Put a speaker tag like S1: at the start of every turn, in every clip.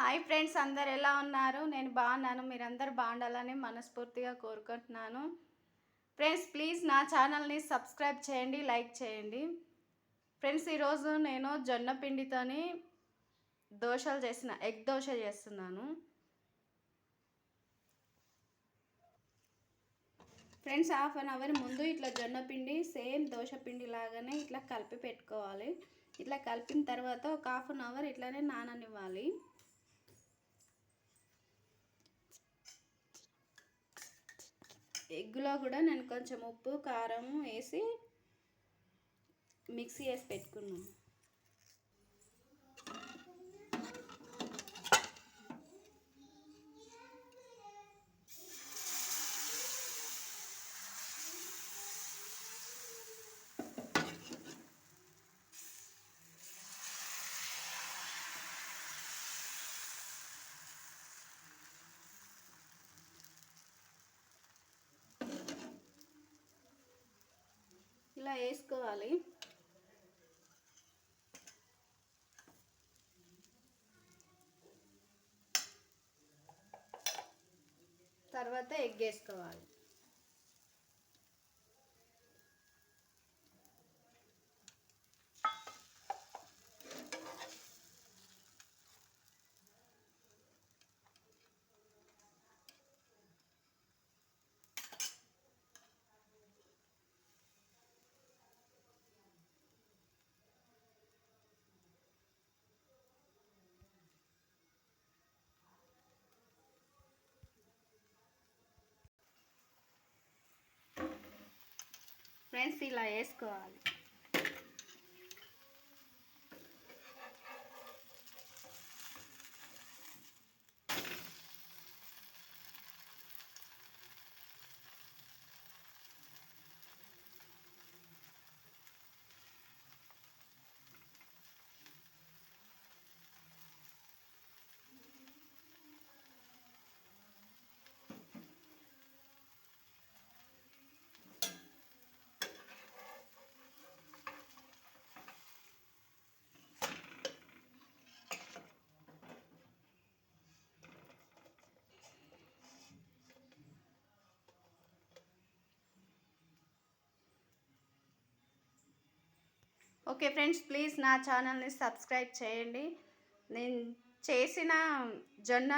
S1: Hi friends, అందరు ఎలా ఉన్నారు? నేను బాగున్నాను. మీరందరూ బాగుండాలని మనస్ఫూర్తిగా కోరుకుంటున్నాను. ఫ్రెండ్స్, ప్లీజ్ నా ఛానల్ని సబ్స్క్రైబ్ చేయండి, లైక్ చేయండి. ఫ్రెండ్స్, ఈరోజు నేను జొన్న పిండితోని ఎగ్ దోశ చేస్తున్నాను. ఫ్రెండ్స్, హాఫ్ అన్ అవర్ ముందు ఇట్లా జొన్న పిండి సేమ్ దోశ పిండి లాగానే ఇట్లా కలిపి పెట్టుకోవాలి. ఇట్లా కలిపిన తర్వాత ఒక హాఫ్ అన్ అవర్ ఇట్లానే నాననివ్వాలి. ఎగ్గులో కూడా నేను కొంచెం ఉప్పు కారం వేసి మిక్సీ వేసి పెట్టుకున్నాను. ఇలా వేసుకోవాలి. తర్వాత ఎగ్ వేసుకోవాలి. ఫ్రెండ్స్, ఇలా వేసుకోవాలి. ఓకే ఫ్రెండ్స్, ప్లీజ్ నా ఛానల్ని సబ్స్క్రైబ్ చేయండి. నేను చేసిన జొన్న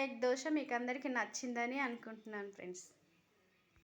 S1: ఎగ్ దోశ మీకు అందరికీ నచ్చిందని అనుకుంటున్నాను ఫ్రెండ్స్.